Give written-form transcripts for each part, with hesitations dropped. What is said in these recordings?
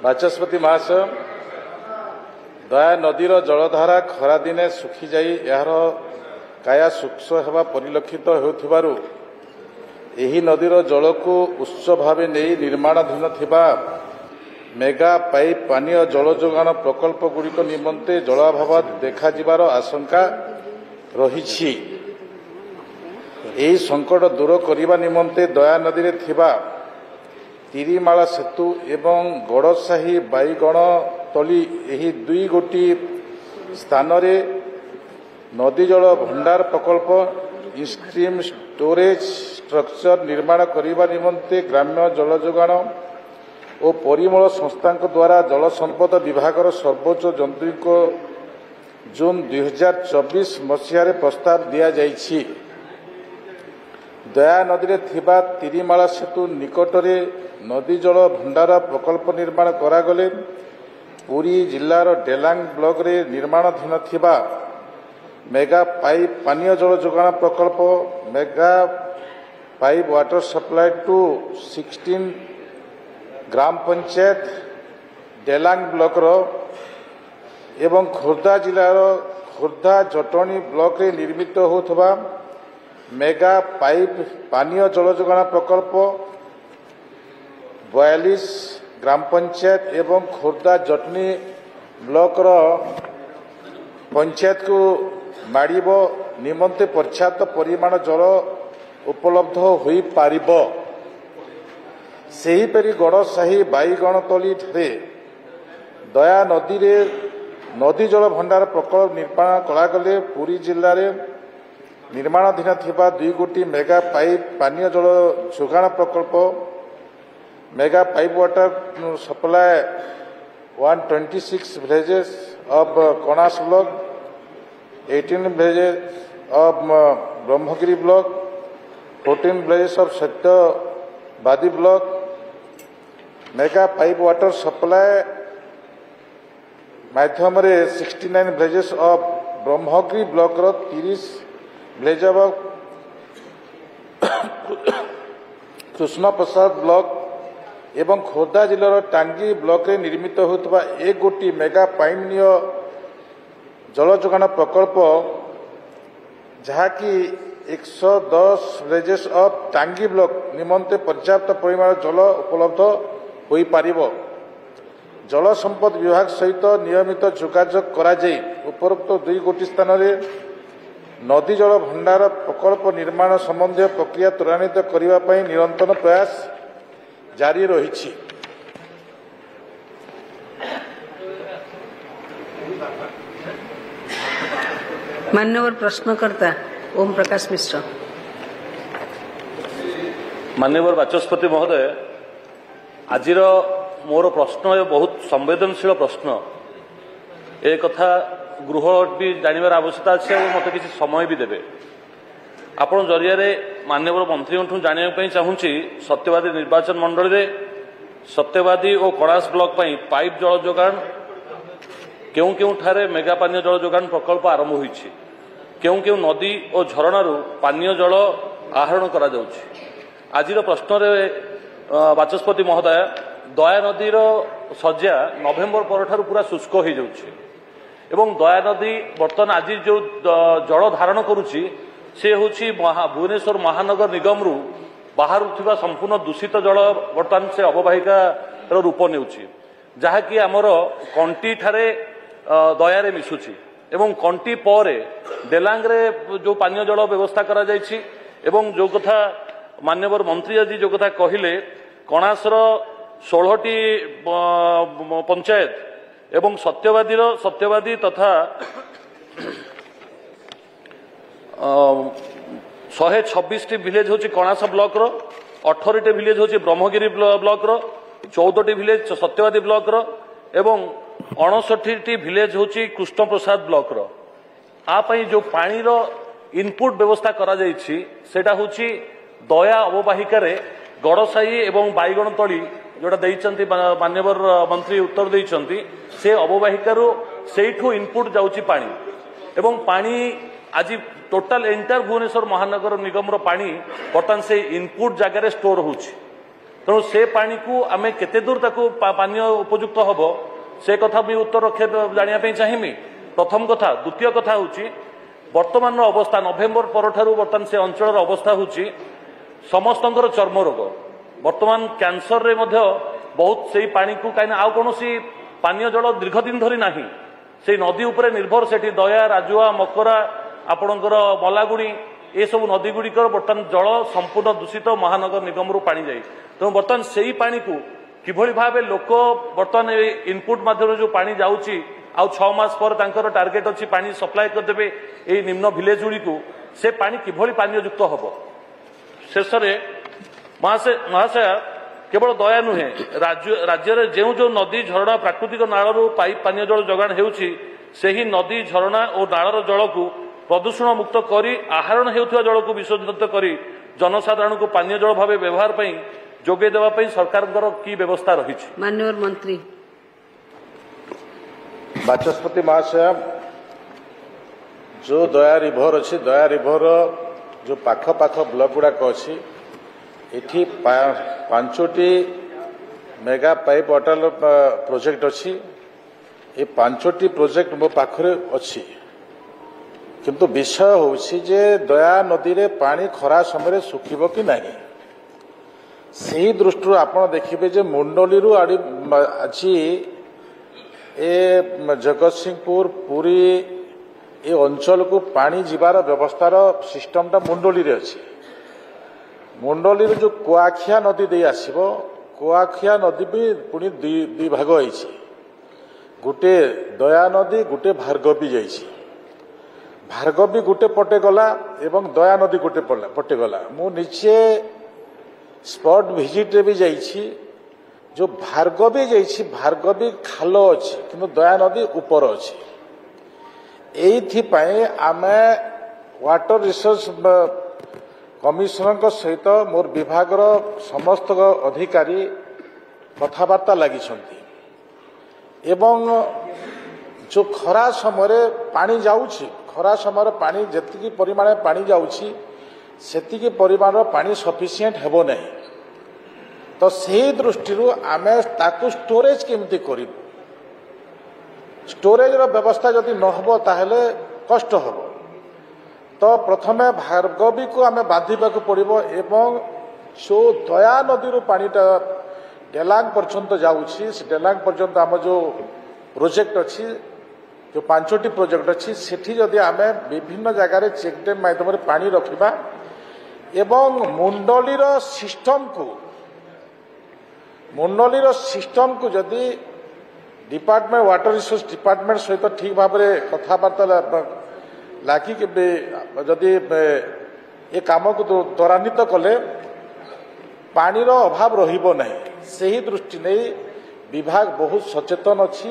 ବାଚସ୍ପତି ମହାଶୟ, ଦୟା ନଦୀର ଜଳଧାରା ଖରାଦିନେ ଶୁଖିଯାଇ ଏହାର କାୟା ଶୁଷ୍କ ହେବା ପରିଲକ୍ଷିତ ହେଉଥିବାରୁ ଏହି ନଦୀର ଜଳକୁ ଉତ୍ସ ଭାବେ ନେଇ ନିର୍ମାଣାଧୀନ ଥିବା ମେଗା ପାଇପ୍ ପାନୀୟ ଜଳ ଯୋଗାଣ ପ୍ରକଳ୍ପଗୁଡ଼ିକ ନିମନ୍ତେ ଜଳାଭାବ ଦେଖାଯିବାର ଆଶଙ୍କା ରହିଛି। ଏହି ସଂକଟ ଦୂର କରିବା ନିମନ୍ତେ ଦୟା ନଦୀରେ ଥିବା ତିରିମାଳା ସେତୁ ଏବଂ ଗଡ଼ସାହି ବାଇଗଣତଳି ଏହି ଦୁଇ ଗୋଟି ସ୍ଥାନରେ ନଦୀ ଜଳ ଭଣ୍ଡାର ପ୍ରକଳ୍ପ ଇନଷ୍ଟ୍ରିମ୍ ଷ୍ଟୋରେଜ ଷ୍ଟ୍ରକ୍ଚର ନିର୍ମାଣ କରିବା ନିମନ୍ତେ ଗ୍ରାମ୍ୟ ଜଳ ଯୋଗାଣ ଓ ପରିମଳ ସଂସ୍ଥାଙ୍କ ଦ୍ୱାରା ଜଳ ସମ୍ପଦ ବିଭାଗର ସର୍ବୋଚ୍ଚ ଯନ୍ତ୍ରୀଙ୍କ ଜୁନ୍ 2024 ମସିହାରେ ପ୍ରସ୍ତାବ ଦିଆଯାଇଛି। ଦୟା ନଦୀରେ ଥିବା ତିରିମାଳା ସେତୁ ନିକଟରେ ନଦୀ ଜଳ ଭଣ୍ଡାର ପ୍ରକଳ୍ପ ନିର୍ମାଣ କରାଗଲେ ପୁରୀ ଜିଲ୍ଲାର ଡେଲାଙ୍ଗ ବ୍ଲକରେ ନିର୍ମାଣାଧୀନ ଥିବା ମେଗା ପାଇପ୍ ପାନୀୟ ଜଳ ଯୋଗାଣ ପ୍ରକଳ୍ପ mega pipe water supply to 16 ଗ୍ରାମ ପଞ୍ଚାୟତ ଡେଲାଙ୍ଗ ବ୍ଲକର ଏବଂ ଖୋର୍ଦ୍ଧା ଜିଲ୍ଲାର ଖୋର୍ଦ୍ଧା ଜଟଣୀ ବ୍ଲକରେ ନିର୍ମିତ ହେଉଥିବା ମେଗା ପାଇପ୍ ପାନୀୟ ଜଳ ଯୋଗାଣ ପ୍ରକଳ୍ପ 42 ଗ୍ରାମ ପଞ୍ଚାୟତ ଏବଂ ଖୋର୍ଦ୍ଧା ଜଟଣୀ ବ୍ଲକର ପଞ୍ଚାୟତକୁ ମାଡ଼ିବ ନିମନ୍ତେ ପର୍ଯ୍ୟାପ୍ତ ପରିମାଣ ଜଳ ଉପଲବ୍ଧ ହୋଇପାରିବ। ସେହିପରି ଗଡ଼ସାହି ବାଇଗଣତଳିଠାରେ ଦୟା ନଦୀରେ ନଦୀ ଜଳ ଭଣ୍ଡାର ପ୍ରକଳ୍ପ ନିର୍ମାଣ କରାଗଲେ ପୁରୀ ଜିଲ୍ଲାରେ ନିର୍ମାଣାଧୀନ ଥିବା ଦୁଇ ଗୋଟି ମେଗା ପାଇପ୍ ପାନୀୟ ଜଳ ଯୋଗାଣ ପ୍ରକଳ୍ପ mega pipe water supply 126 villages of Konas block, 18 villages of Brahmagiri block, 14 villages of Satyavadi block, mega pipe water supply माध्यमरे 69 villages of Brahmagiri block रो 30 villages of Krishna Prasad block एवं खोर्धा जिलार टांगी ब्लॉक रे निर्मित होता एक गोटी मेगा पानीय जल जोगाण प्रकल्प जहाँकि 110 villages of टांगी ब्लॉक निमंते पर्याप्त परिमाण जल उपलब्ध हो पारिब। जल संपद विभाग सहित नियमित जोगाजोग करा जाई उपरोक्त दुई गोटी स्थान रे नदी जल भंडार प्रकल्प निर्माण संबंधी प्रक्रिया त्वरान्वित करने पर निरंतर प्रयास जारी रही। मान्यवर प्रश्नकर्ता ओम प्रकाश मिश्र। मान्यवर बाचस्पति महोदय, आज मोर प्रश्न बहुत संवेदनशील प्रश्न। एक कथा गृह भी जानवर आवश्यकता अच्छे और मत किसी समय भी देवे। आपण जरिया माननीय मंत्री जानापी चाहूँगी सत्यवादी निर्वाचन मंडल में सत्यवादी और कणास ब्लॉक पाइप जल जोगाण क्यों क्यों ठारे मेगा पानीय जल जोगाण प्रकल्प आरंभ होईछि, क्यों क्यों नदी और झरणारू पानीय जल आहरण करा जाउछि। आजिर प्रश्न बाचस्पति महोदय, दया नदीर सज्जा नवेम्बर पर पूरा शुष्क हो जाउछि एवं दया नदी बर्तमान आज जो जल धारण करुछि से हूँ भुवनेश्वर महानगर निगम रु बाहर संपूर्ण दूषित जल बर्तमान से अववाहिका रूप नेउछि, जहाँकि आमर कंटी ठारे दयारे मिशुछि एवं कंटी पर डेलांग रे जो पानीय जल व्यवस्था करा जायछि एवं जो कथा मान्यवर मंत्री आज जो कथा कहले कणासर 16टी पंचायत एवं सत्यवादी तथा 126टी विलेज हूँ कणास ब्लॉक रो, 18टी विलेज हूँ ब्रह्मगिरी ब्लॉक रो, 14टी विलेज सत्यवादी ब्लॉक रो एवं 59टी विलेज हूँ कृष्ण प्रसाद ब्लॉक रो। आपाई जो पानी रो इनपुट व्यवस्था करा जायछि सेटा हूँ दया अववाहिका रे गड़साई एवं बाईगणतली जोटा देइचंती मान्यवर मंत्री उत्तर देइचंती से अववाहिकार सेठू इनपुट जाउची पानी एवं पानी आज टोटाल एंटायर भुवनेश्वर महानगर निगम पानी बर्तमान से इनपुट जगार स्टोर होउची तेणु से पानी को आम केते दूर ताकू पानी उपयुक्त हम से कथा भी उत्तर रखे जानापी चाहिए प्रथम कथा। द्वितीय कथा हूँ वर्तमान अवस्था नवेम्बर पर बर्तमान से अंचल अवस्था हूँ समस्त चर्म रोग वर्तमान कैंसर रे मध्य बहुत से पानी को कहीं आउ कौन पानीय जल दीर्घ दिन धरी ना से नदी उपरे निर्भर से दया राजुआ मकरा आपणकर मलागुड़ी ये सब नदी गुड़िकर बर्तमान जल संपूर्ण दूषित महानगर निगम रु पानी जाए तेणु बर्तमान से ही पानी को किभली भाव लोक बर्तमान इनपुट माध्यम जो पानी जाऊँगी आउ 6 मास पर तांकर टार्गेट अच्छी पानी सप्लाय करदेवे ये निम्न भिलेज गुड़ी को से पानी किभली पानीयुक्त हम शेष महाशय केवल दया नुहे राज्य जो जो नदी झरणा प्राकृतिक नालू पाइप पानी जल जोगाण होउछि सेही नदी झरणा और नालर जल को प्रदूषण मुक्त करी आहरण हेउथिबा जल को विशोधित करी जनसाधारण को पानीय जल भाव व्यवहार पई जोगे देवा पई सरकार की व्यवस्था रही। माननीय मंत्री बाचस्पति महाशय जो दया रिभर अच्छी दया रिभर जो पाख पाख ब्लॉक गुड़ाक अच्छी एठी 5टी मेगा पाइप वाटर प्रोजेक्ट अच्छी ये 5टी प्रोजेक्ट मो पाखरे अच्छी किंतु विषय होछि जे दया नदी रे पानी खरा समय सुखिब कि नहीं सही दृष्टि आपण देखिबे जे मुंडली रु आड़ी अच्छी ए जगतसिंहपुर पुरी ए अंचल को पानी जीवार व्यवस्थार सिस्टमटा मुंडली रे अच्छी मुंडली जो कुआखिया नदी दे आसीबो कुआखिया नदी भी पुणी दुई भाग होइछि गोटे दया नदी गोटे भार्गवी जाइछि भार्गवी गोटे पटे गला एवं दया नदी गोटे पटे गला मु निचे स्पॉट विजिट रे भी जाइछि जो भार्गवी जाइछि भार्गवी खाल अछि किंतु दया नदी ऊपर अछि एथि पई आमे वाटर रिसोर्स कमिशनर सहित मोर विभाग समस्त अधिकारी कथबार्ता लगी एवं जो खरा समय पानी जाऊँगी खरा समय पानी जी परिमाण पानी जाऊँगी सेतिकी परिमाण पानी सफिशिएंट हेबो नहीं तो सही दृष्टि आमे ताकू स्टोरेज केमती करू स्टोरेज व्यवस्था जदि न हो ताहले कष्ट हम तो प्रथमे भार्गवी को आमे बांधिबा को पड़िबो एवं जो दया नदी पानीटा डेलांग पर्यंत जाऊँगी से डेलांग पर्यंत आम जो प्रोजेक्ट अच्छी जो 5टी प्रोजेक्ट अच्छी सेठी जदि आमे विभिन्न जगार चेक डैम माध्यम पानी रखिबा एवं मुंडलीर सिस्टम को जदि डिपार्टमेंट वाटर रिसोर्स डिपार्टमेंट सहित ठीक भाव में कथबार्ता लागी जदि ये काम को त्वरान्वित कले पानीर अभाव रहिबो नहीं सही दृष्टि नहीं विभाग बहुत सचेतन अच्छी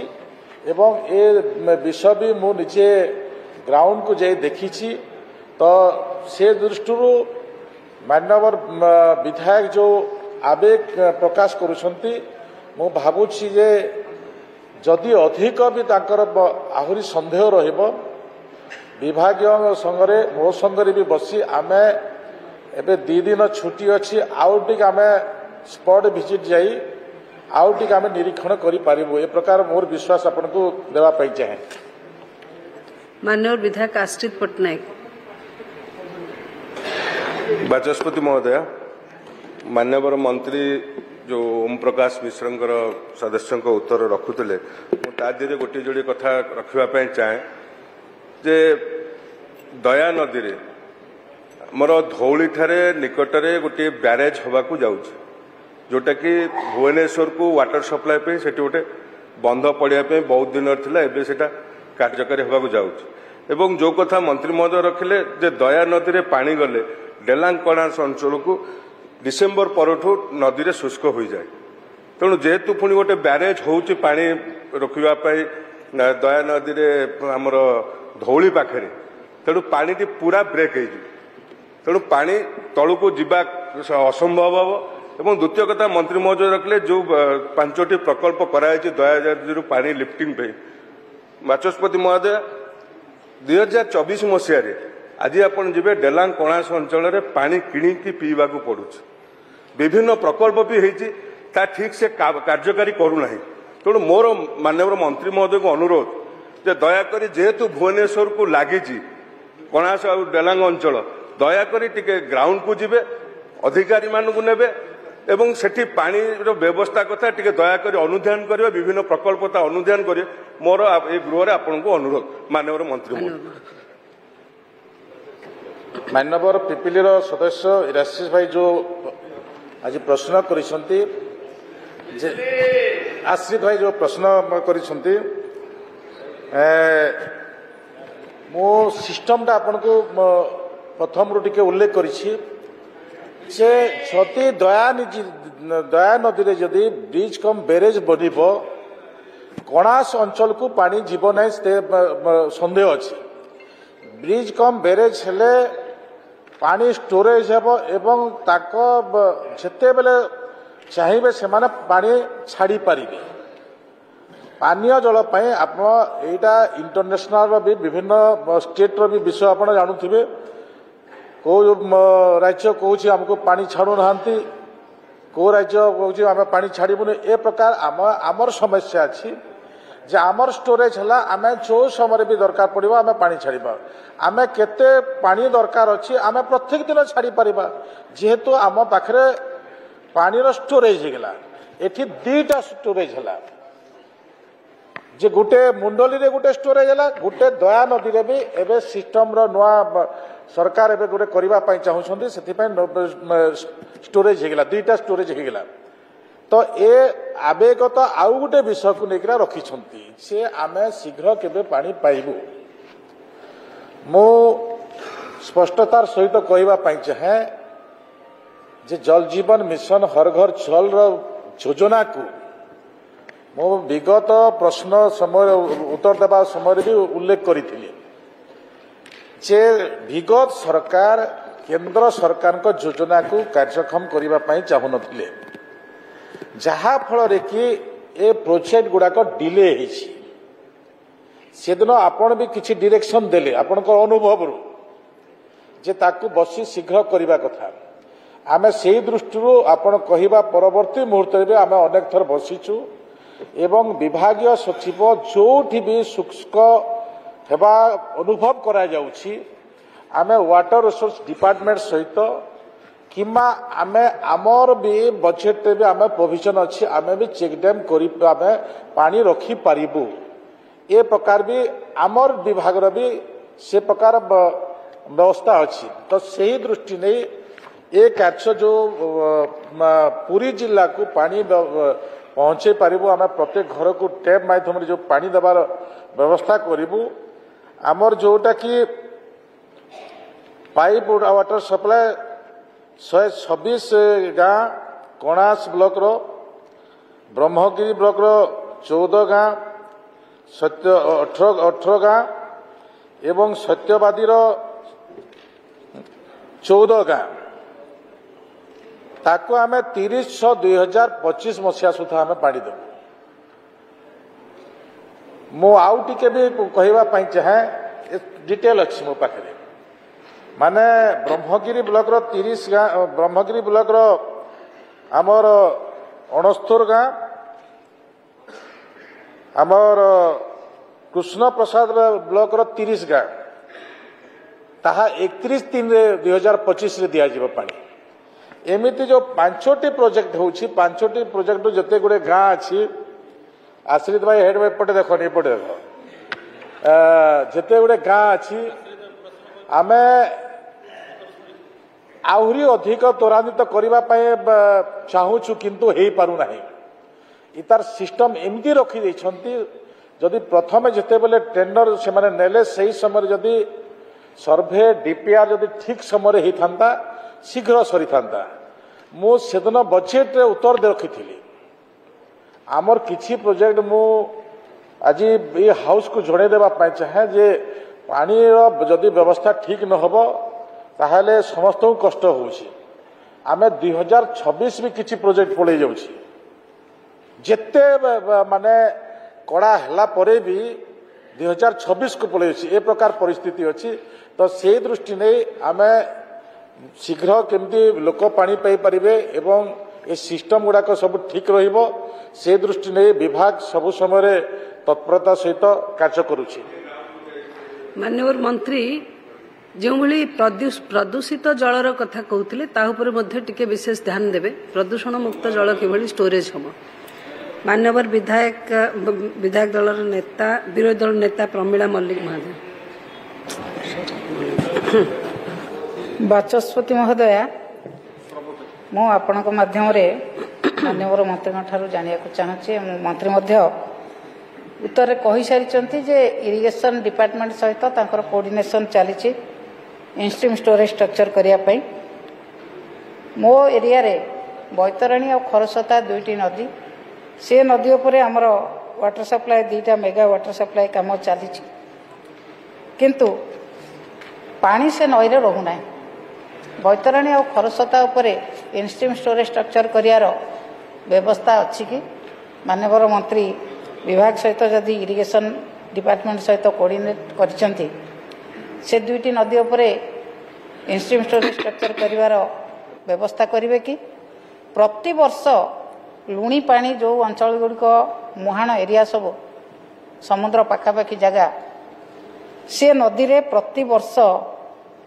एवं ए विषय भी मु निजे ग्राउंड को जाई देखी तो से दृष्टि माननीय विधायक जो आवेग प्रकाश करुछंती मु भावुछि जे जदि अधिक भी तांकर आहुरी संदेह रहिबो विभागीय संगरे मो संगरे भी बसी आमे एबे 2 दिन छुट्टी अच्छी आउ टिक आमे स्पॉट विजिट जाई आउ टिक आमे निरीक्षण करि पारिबो ए प्रकार मोर विश्वास आपन को देवा पाई चाहे। माननीय विधायक आश्रित पटनायक बाचस्पति महोदय माननीय मंत्री जो ओम प्रकाश मिश्र सदस्य उत्तर रखुले मुझे गोटे जोड़े कथा रखापी चाहे जे दया नदी रे मोर धौली ठारे निकटरे गोटे ब्यारेज होबाकू जाउछ जोटा कि भुवनेश्वर को वाटर सप्लाई पे सेठी गोटे बंध पड़िया पे बहुत दिन थिला एबे सेटा कार्यकारी होबाकू जाउछ एवं जो कथा मंत्री महोदय रखिले जे दया नदी रे पानी गले डेलांग कणास अंचल को डिसेम्बर परठू नदी रे शुष्क हो जाए तेणु जेहेतु पुणी गोटे ब्यारेज होउछि पानी रखिबा दया नदी रे हमर धौली पाखे तेणु पानी टी पूरा ब्रेक हो तेणु पानी तलू को जीवा असंभव हम एवं द्वितीय कथा मंत्री महोदय रखले जो 5टी प्रकल्प कराई दया नदी पानी लिफ्टिंग पे बाचस्पति महोदय 2024 मसीह आज आप जी डेलांग कणास अंचल पानी किणिकी पीवा पड़ुछ विभिन्न प्रकल्प भी होती ठीक से कार्यकारी करूना तेणु मोर माननीय मंत्री महोदय को अनुरोध जे दयाकोरी जेहेतु भुवनेश्वर को लगी कणास और डेलांग अंचल दयाकोरी टिके ग्राउंड को जीवे अधिकारी मानू नेबे एवं सेठी पानी व्यवस्था कथा टिके दयाकोरी अनुध्यान करिवे विभिन्न प्रकल्पता अनुध्यान करिवे मोर ए गृह आपन को अनुरोध माननीय मंत्री महोदय। मान्यवर पिपिलिर सदस्य इराशिष भाई जो आज प्रश्न करिसंती आश्रित भाई जो प्रश्न करिसंती मो सिस्टम टा आपन को प्रथम रु टिके उल्लेख करिछि से छति दया नदी रे जदि ब्रिज कम बैरेज बनिब कणास अंचल को पानी जीव ना सन्देह अच्छी ब्रिज कम बैरेज हेले पानी स्टोरेज हेब एवं ताको जेते बेले चाहिए से माने पानी छाड़ी पारिबे पानीय जल पाई आप इंटरनेशनल भी विभिन्न स्टेट रो भी विषय आप जानुथिबे को राज्य कहूँ आमको पानी छाड़ू नाहांती को राज्य कहूँ आम पानी छाड़बुनि ए प्रकार आमर समस्या अच्छी जे आमर स्टोरेज है आम जो समय भी दरकार पड़ो आम पानी छाड़ा आम केते पानी दरकार अच्छी आम प्रत्येक दिन छाड़ी पारिबा जेहेतु आम पाखरे पानीर स्टोरेज होगा एठी दीटा स्टोरेज है जे गोटे मुंडली रे गोटे स्टोरेज है गोटे दया नदी रे भी एबे सिस्टम रो नुआ सरकार एबे गोटे करबा पई चाहुछंती सेति पई स्टोरेज होगा दीटा स्टोरेज होगा तो ए आवेगत आउ गोटे विषय को लेकर रखिछंती से आमे शीघ्र केबे पानी पाइबु मो स्पष्टतार सहित कहबा पई चाहे जे जल जीवन मिशन हर घर जल रो योजना को मो विगत प्रश्न समय उत्तर देवा समय भी उल्लेख करी जे विगत सरकार केंद्र सरकार को योजना को कार्यक्षम करने चाहू नथिले जहा फल कि ए प्रोजेक्ट गुड़ाक डिले से दिन आपण भी किसी डायरेक्शन देले आपण अनुभव रू जे ताकू बसी शीघ्र करने कथा आम से दृष्टि आपण कहवा परवर्ती मुहूर्त में आम अनेक थर बसीचु एवं विभागीय सचिव जो भी शुष्क हेबा अनुभव करा जाउछि आमे वाटर रिसोर्स डिपार्टमेंट सहित किमा आमे आमर भी बजेट भी आमे प्रोविजन अच्छी आमे भी चेक डैम करी आमे पानी रखी पारिबु ए प्रकार भी आमर विभाग भी से प्रकार व्यवस्था अच्छी तो सही दृष्टि नहीं ए कार्य जो पुरी जिला को पानी पहुंचे पारिबु आमे प्रत्येक घर को टैप माध्यम जो पानी देवार व्यवस्था करिबु आमर जोटा कि पाइप वाटर सप्लाई 126 गाँ कणास ब्लॉक रो ब्रह्मगिरी ब्लॉक रो 14 गाँ सत्य 18 गाँ एवं सत्यवादी रो 14 गाँ ताको आमे 30/6/2025 मसीहा सुधा आमे पानी देबु मो आउ टिके भी कहवा चाहे डिटेल अच्छी मो पाखे माने ब्रह्मगिरी ब्लॉक रो 30 गाँ ब्रह्मगिरी ब्लॉक रो आमर 69 गाँ आमर कृष्ण प्रसाद ब्लॉक रो 30 गाँ ताहा 31/3/2025 रे दिया जीव पानी एमिति जो 5टी प्रोजेक्ट होउछि 5टी प्रोजेक्ट जते गुडे गाँ अच्छी आश्रित भाई हेड एपटे देख एपटे देख जिते गुड़े गाँ अच्छी आम आहरी अधिक त्वरान्वित करने चाहूँ किंतु हो पारुना इतार सिस्टम एमती रखी जदि प्रथम जिते बेले टेंडर से माने नेले सही समय जदि सर्वे डीपीआर जदि ठीक समय होता शीघ्र सरी था मु सेदिन बजेट रे उत्तर दे रखी आमर किछि प्रोजेक्ट मु आज ये हाउस को जोड़े देवा चाहे जे पानी जदि व्यवस्था ठीक न हो ताहले समस्त को कष्ट होउछि आमे 2026 भी किछि प्रोजेक्ट पड़े जाउछि जेते माने कड़ा हला परे भी 2026 को पड़े ए प्रकार परिस्थिति अच्छी तो से दृष्टि नहीं आमे शीघ्र केमती लोक पानी पाई परिबे एवं ए सिस्टम गुड़ाक सब ठीक रहिबो से दृष्टि नहीं विभाग सब समय तत्परता सहित कार्य करुछि। माननीय मंत्री जो भली प्रदूषित जलर कथा कहते तापर टिके विशेष ध्यान देवे प्रदूषण मुक्त जल किभली स्टोरेज हम। माननीय विधायक दल नेता विरोधी दल नेता प्रमिला मल्लिक महोदय। बाचस्पति महोदया मु आपण माध्यम माननीय मंत्री जाना चाहूँगी मंत्री उत्तर कही सारी जे इरिगेशन डिपार्टमेंट सहित कोऑर्डिनेशन चली इंस्ट्रीम स्टोरेज स्ट्रक्चर करने मो एरिया रे बैतरणी और खरस्रोता दुईटी नदी से नदी उपर आमर वाटर सप्लाई 2टा मेगा वाटर सप्लाई काम चली किंतु पानी से नई रे रहूना बैतरणी और खरस्रोता उपर इंस्ट्रीम स्टोरेज स्ट्रक्चर करार व्यवस्था अच्छी कि माननीय मंत्री विभाग सहित जदि इरिगेशन डिपार्टमेंट सहित कोऑर्डिनेट करछंती से दुईटी नदी उपर इंस्ट्रीम स्टोरेज स्ट्रक्चर करार व्यवस्था करेंगे कि प्रति वर्ष लुणी पानी जो अंचल गुड़िक मुहाण एरिया सब समुद्र पाखापाखि जगह से नदी रे प्रति वर्ष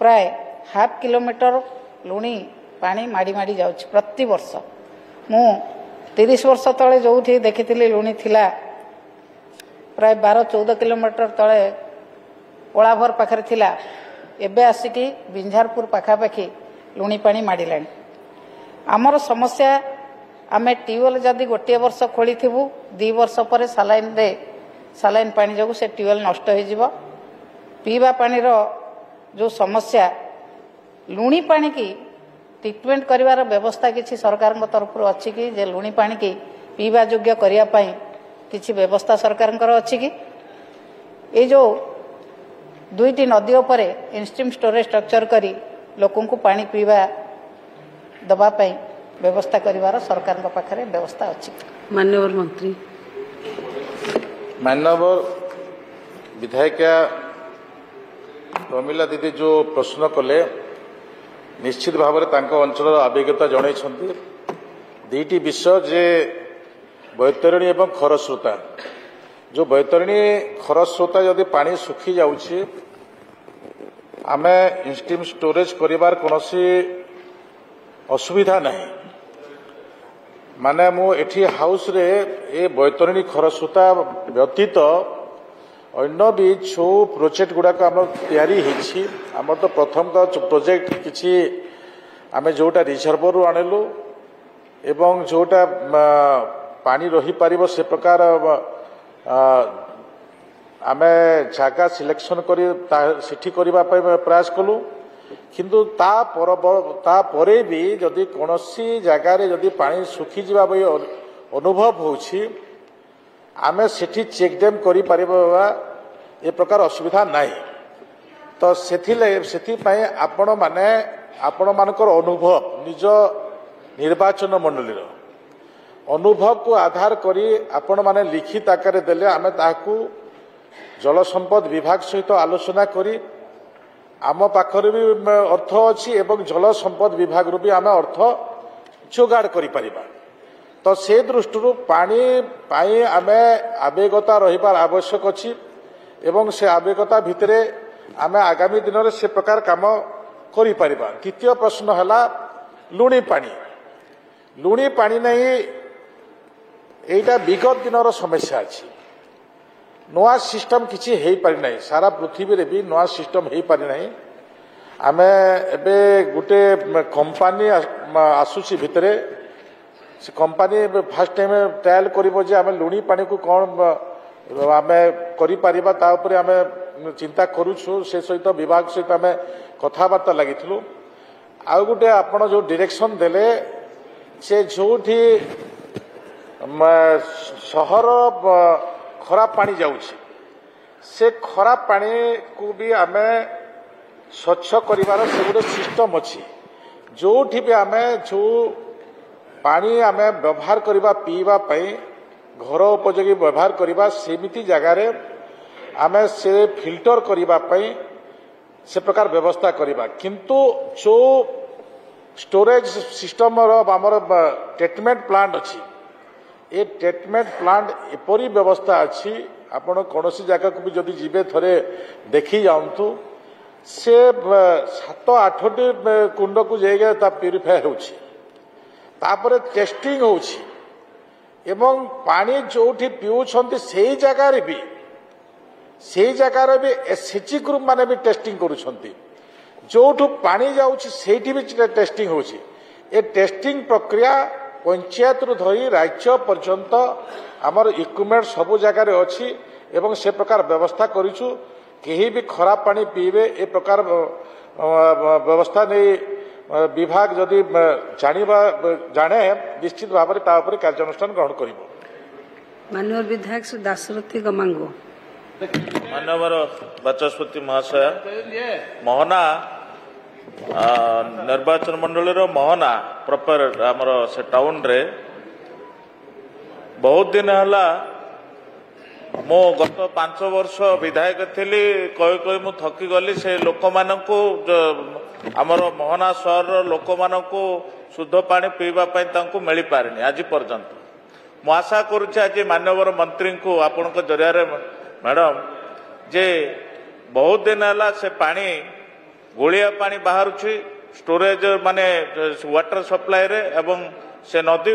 प्राय 0.5 किलोमीटर लुणी पानी माड़ी माड़ी जाउछि प्रति वर्ष। मु 30 वर्ष तले जो देखी लुणी थिला प्राय 12-14 किलोमीटर तले ओलाभर पाखरे थिला एबे आसिकी बिंझारपुर पाखापाखि लुणी पानी माड़िलाणी। आमर समस्या आमे ट्यूबवेल जदि गोटे वर्ष खोली थिबु 2 वर्ष पर सालाइन पानी जो से ट्यूबवेल नष्ट हो जिवो। पीवा पानी रो जो समस्या लुणी पानी की ट्रीटमेंट करिवार व्यवस्था किछि सरकार तरफ अच्छी कि जे लुणी पानी की पीवा योग्य करिया पई किछि व्यवस्था सरकार अच्छी कि ये जो दुईटी नदी उपर इंस्ट्रीम स्टोरेज स्ट्रक्चर करी लोकों को पानी पीवा दबा पई व्यवस्था करिवार सरकार पाखरे व्यवस्था अच्छी। माननीय मंत्री माननीय विधायिका प्रमिला दीदी जो प्रश्न कले निश्चित भाव में अंचल अभिज्ञता जन दुईटी विषय जे बैतरणी एवं खरस्रोता जो बैतरणी खरस्रोता जदि पानी सुखी जाउछि आमे इंस्ट्रीम स्टोरेज करिवार कोनोसी असुविधा नहीं माने मु एठी हाउस रे ए बैतरणी खरस्रोता व्यतीत अन्य भी जो प्रोजेक्ट गुड़ाक आम आम तो प्रथम तो प्रोजेक्ट किसी आम जोटा रिजर्वर आणलु एवं जोटा पानी रही पारिबो से प्रकार आम जगह सिलेक्शन कर प्रयास कलु किंतु तापरे भी जदि कौनसी जगार जदि पानी सुखी जावा अनुभव होछि आमे सेठी चेक डैम करि परिबा ए प्रकार असुविधा नहीं तो सेथिपाई आपण माने आपण मानकर अनुभव निज निर्वाचन मंडलीर अनुभव को आधार करी आपण माने लिखित आकार देले आमे ताकू जल संपद विभाग सहित आलोचना करी आम पाखरे भी अर्थ अच्छी एवं जल संपद विभाग रू भी आमे अर्थ जोगाड़ करि परिबा तो से दृष्टि पानी पाई आमे आवेगता रहिबार आवश्यक अछि एवं से आवेगता भितरे आमे आगामी दिन में से प्रकार काम करि परिबा। द्वितीय प्रश्न हला लुणी पानी नहीं एटा विगत दिनर समस्या अछि नवा सिस्टम किछि हेई पारि नाही सारा पृथ्वी रे भी नवा सिस्टम हेई पारि नाही आमे एबे गुटे कंपनी आसुछि भितरे से कंपनी फास्ट टाइम ट्रायल करिबो जे आमे लुणी पानी को कोन आमे करि परिबा ता ऊपर आमे चिंता करूछु से सहित विभाग सहित आमे कथाबार्ता लागिथिलु आ गुटे आपण जो डायरेक्शन देले से जोठी शहर खराब पानी जाउछि से खराब पानी को भी आमे स्वच्छ करिवार से गुटे सिस्टम अछि जोठी भी आमे जो पानी आमे व्यवहार करबा पीवा पई घर उपयोगी व्यवहार करबा सेमिति जगार आमे से फिल्टर करबा पई से प्रकार व्यवस्था करवा किंतु जो स्टोरेज सिस्टम आमर ट्रीटमेंट प्लांट अच्छी ये ट्रीटमेंट प्लांट एपरी व्यवस्था अच्छी आपण कौन जगह को भी जदि जीवे थरे देखी जाऊँ से 7-8टी कुंड को जाइए प्यूरीफाए होपर टेस्टिंग होची एवं पानी जो पीऊँच से जगार भी एसएचजी ग्रुप माने भी टेस्टिंग करुछंती जो पानी जाऊँगी से भी टेस्टिंग होची ए टेस्टिंग प्रक्रिया पंचायत रु धरी राज्य पर्यंत आमर इक्विपमेंट सबु जगार अच्छी एवं से प्रकार व्यवस्था करिछु केही भी खराब पानी पीबे ए प्रकार व्यवस्था नहीं विभाग जदि जाने निश्चित भाव में तापर कार्यानुष्ठान ग्रहण करिबो। माननीय विधायक श्री दाशरथी गमांगो। माननीय बाचस्पति महाशय मोहना निर्वाचन मंडल मोहना प्रॉपर आमर से टाउन रे बहुत दिन हला मो गत 5 वर्ष विधायक थी कही मु थकी गली से लोक मानकु आमर मोहना सहर लोक मानकु शुद्ध पानी पीवा तांकु मिल पारिनी आज पर्यंत मु आशा करुच्चे आज माननीय मंत्री को आपण जरिया मैडम जे बहुत दिन है से पानी गोलिया पानी बाहर स्टोरेज माने वाटर सप्लाई रे एवं से नदी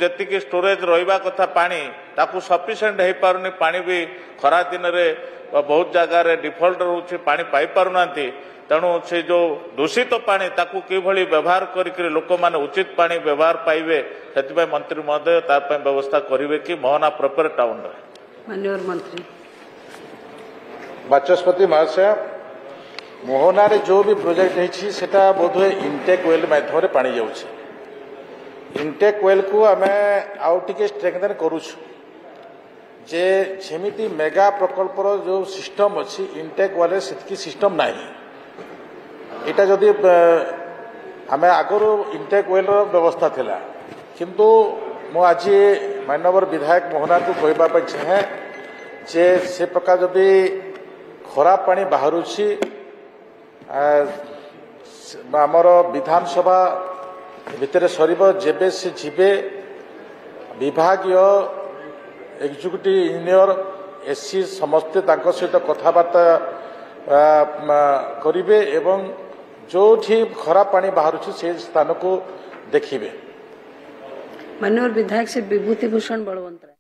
जी स्टोरेज रहा कथा पानी ताकू सफिशिएंट हो पारुनी पानी भी खरा दिन रे बहुत जगह डिफॉल्ट रोचे पानी पाई पारुना तेणु से जो दूषित पानी ताकू किभली व्यवहार करके लोक माने उचित पानी व्यवहार पाइबे से मंत्री महोदय तार व्यवस्था करेंगे कि मोहना प्रॉपर टाउन रे। माननीय मंत्री बाचस्पति महाशय मोहना रे जो भी प्रोजेक्ट है सेटा बोधे इनटेक वेल माध्यम पानी जाऊँगी इनटेक वेल को आम आउ टे स्ट्रेंथन करुछु जे जेमिति मेगा प्रकल्पर जो सिस्टम अच्छी इनटेक वेल से सिस्टम ना यहाँ जदि आम आगु इनटेक वेल व्यवस्था थिला किंतु मु आज माननीय विधायक मोहना को कहवाई चाहे जे से प्रकार जदि खराब पानी बाहर आमर विधानसभा भितर सरीब जेबे से जीवे विभागीय एग्जीक्यूटिव इंजीनियर एससी समस्ते तांको सहित कथबार्ता करिवे एवं जो खराब पानी बाहर से स्थान को देखिए। माननीय विधायक से विभूति भूषण बलवंत।